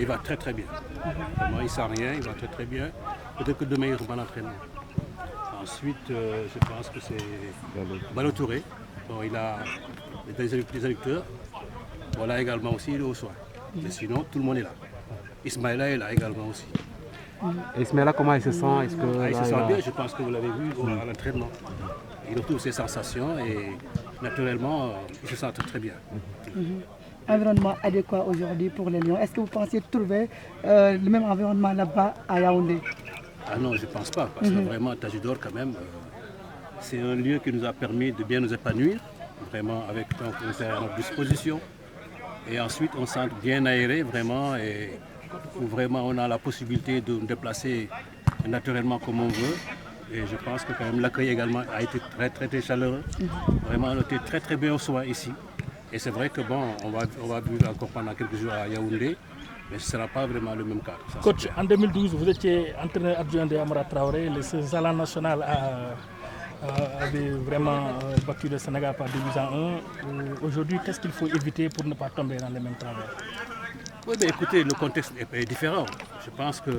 il va très très bien. Vraiment, il ne sent rien, il va très très bien. Peut-être que demain, il reprend l'entraînement. Ensuite, je pense que c'est Ballo Touré. Bon, il a des électeurs. Voilà également aussi, il est au soin. Mais sinon, tout le monde est là. Ismaïla est là également aussi. Ismaïla, comment il se sent? Il se sent bien, je pense que vous l'avez vu à l'entraînement. Il retrouve ses sensations et naturellement, il se sent très bien. Environnement adéquat aujourd'hui pour les Lions. Est-ce que vous pensez trouver le même environnement là-bas à Yaoundé? Ah non, je ne pense pas, parce que vraiment, Tajidor, quand même, c'est un lieu qui nous a permis de bien nous épanouir, vraiment avec un terrain à notre disposition. Et ensuite, on sent bien aéré, vraiment, et où vraiment on a la possibilité de nous déplacer naturellement comme on veut. Et je pense que quand même l'accueil également a été très chaleureux. Vraiment, on a été très bien au soin ici. Et c'est vrai que bon, on va vivre encore pendant quelques jours à Yaoundé, mais ce ne sera pas vraiment le même cadre. Coach, en 2012, vous étiez entraîneur adjoint de Amara Traoré. Le Salan national avait vraiment battu le Sénégal par 2-1. Aujourd'hui, qu'est-ce qu'il faut éviter pour ne pas tomber dans les mêmes travers? Oui, mais écoutez, le contexte est différent. Je pense que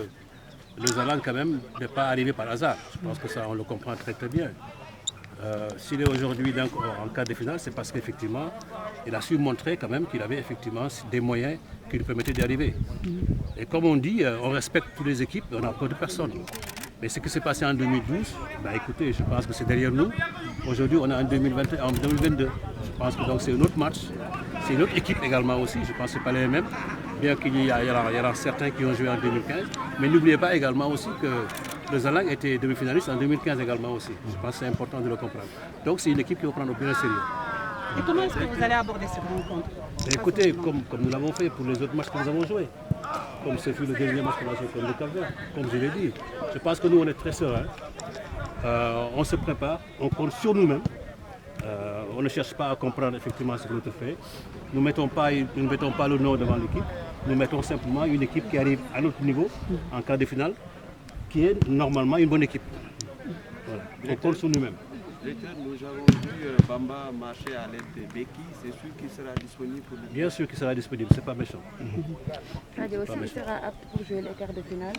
le Zalan, quand même, n'est pas arrivé par hasard. Je pense que ça, on le comprend très bien. S'il est aujourd'hui en quart de finale, c'est parce qu'effectivement, il a su montrer quand même qu'il avait effectivement des moyens qui lui permettaient d'y arriver. Et comme on dit, on respecte toutes les équipes, on n'a peur de personne. Mais ce qui s'est passé en 2012, écoutez, je pense que c'est derrière nous. Aujourd'hui, on est en 2022. Je pense que c'est un autre match. C'est une autre équipe également aussi. Je pense que ce n'est pas les mêmes. Bien qu'il y aura certains qui ont joué en 2015. Mais n'oubliez pas également aussi que le Zalang était demi-finaliste en 2015 également aussi. Je pense que c'est important de le comprendre. Donc c'est une équipe qui va prendre au bien sérieux. Et comment est-ce que vous allez aborder cette rencontre? Écoutez, comme nous l'avons fait pour les autres matchs que nous avons joués. Comme ce fut le dernier match qu'on a joué contre le Cap-Vert, comme je l'ai dit. Je pense que nous, on est très sereins. On se prépare, on compte sur nous-mêmes. On ne cherche pas à comprendre effectivement ce que l'autre fait. Nous ne mettons pas le nom devant l'équipe. Nous mettons simplement une équipe qui arrive à notre niveau, en quart de finale, qui est normalement une bonne équipe. Voilà. On compte sur nous-mêmes. Nous avons vu Bamba marcher à l'aide de Beki. C'est sûr qu'il sera disponible pour nous? Bien sûr qu'il sera disponible, c'est pas méchant. Sadio aussi sera apte pour jouer les quarts de finale.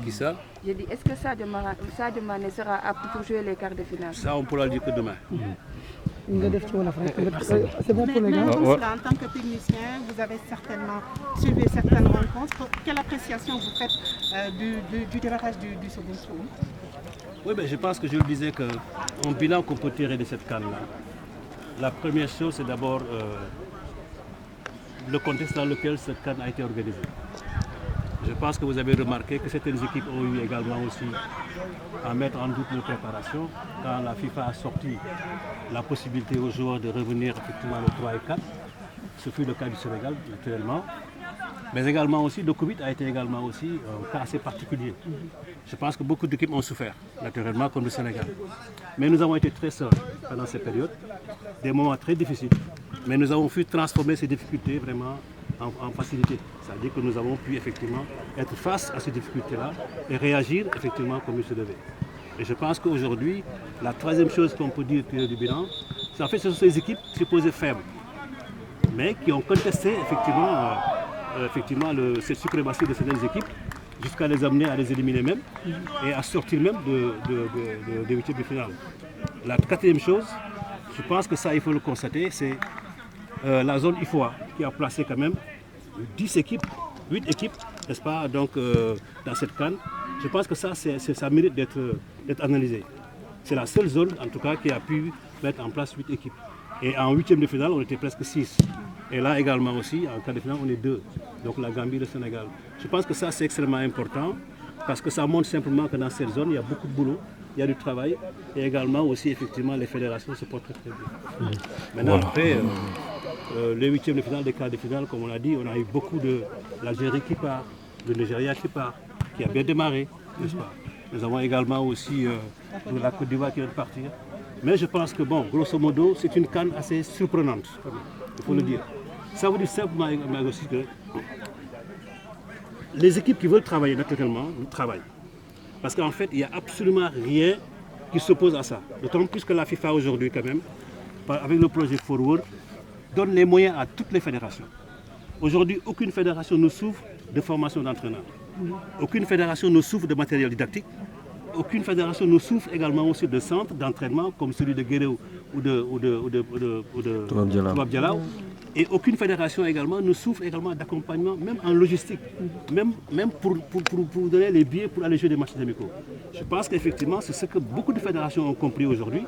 Qui ça? Je dis, est-ce que Sadio Mané sera apte pour jouer les quarts de finale? Ça, on pourra le dire que demain. C'est bon pour les gars. En tant que technicien, vous avez certainement suivi certaines rencontres. Quelle appréciation vous faites du démarrage du second tour? Oui, je pense que je le disais qu'un bilan qu'on peut tirer de cette CAN-là, la première chose, c'est d'abord le contexte dans lequel cette CAN a été organisée. Je pense que vous avez remarqué que certaines équipes ont eu également aussi à mettre en doute leur préparation. Quand la FIFA a sorti la possibilité aux joueurs de revenir effectivement le 3 et 4, ce fut le cas du Sénégal naturellement. Mais également aussi, le Covid a été également aussi un cas assez particulier. Je pense que beaucoup d'équipes ont souffert, naturellement, comme le Sénégal. Mais nous avons été très sereins pendant ces périodes, des moments très difficiles. Mais nous avons pu transformer ces difficultés vraiment en facilité. C'est-à-dire que nous avons pu effectivement être face à ces difficultés-là et réagir effectivement comme il se devait. Et je pense qu'aujourd'hui, la troisième chose qu'on peut dire du bilan, c'est en fait ce sont ces équipes supposées faibles, mais qui ont contesté effectivement cette suprématie de certaines équipes jusqu'à les amener à les éliminer même et à sortir même des huitièmes de finale. La quatrième chose, je pense que ça il faut le constater, c'est la zone IFOA qui a placé quand même 10 équipes, 8 équipes, n'est-ce pas, donc dans cette CAN. Je pense que ça mérite d'être analysé. C'est la seule zone en tout cas qui a pu mettre en place 8 équipes. Et en huitième de finale, on était presque 6. Et là également aussi, en quart de finale, on est 2. Donc la Gambie et le Sénégal. Je pense que ça, c'est extrêmement important parce que ça montre simplement que dans cette zone, il y a beaucoup de boulot, il y a du travail. Et également aussi, effectivement, les fédérations se portent très bien. Maintenant, après, les huitièmes de finale, les quarts de finale, comme on l'a dit, on a eu beaucoup de l'Algérie qui part, le Nigeria qui part, qui a bien démarré, n'est-ce pas? Nous avons également aussi la Côte d'Ivoire qui vient de partir. Mais je pense que, bon, grosso modo, c'est une CAN assez surprenante, il faut le dire. Ça veut dire simplement aussi que les équipes qui veulent travailler naturellement, travaillent. Parce qu'en fait, il n'y a absolument rien qui s'oppose à ça. D'autant plus que la FIFA aujourd'hui, quand même, avec le projet Forward, donne les moyens à toutes les fédérations. Aujourd'hui, aucune fédération ne souffre de formation d'entraîneurs. Aucune fédération ne souffre de matériel didactique. Aucune fédération ne souffre également aussi de centres d'entraînement comme celui de Guéréo ou de Toubab Dialaw. Et aucune fédération également ne souffre également d'accompagnement, même en logistique, même pour donner les billets pour aller jouer des matchs amicaux. Je pense qu'effectivement, c'est ce que beaucoup de fédérations ont compris aujourd'hui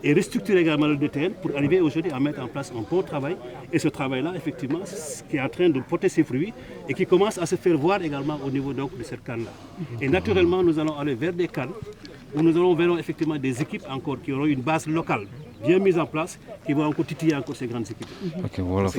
et restructurer également le DTN pour arriver aujourd'hui à mettre en place un bon travail. Et ce travail-là, effectivement, c'est ce qui est en train de porter ses fruits et qui commence à se faire voir également au niveau donc, de cette canne-là. Et naturellement, nous allons aller vers des cannes où nous verrons effectivement des équipes encore qui auront une base locale bien mise en place, qui vont encore titiller encore ces grandes équipes. Ok, voilà.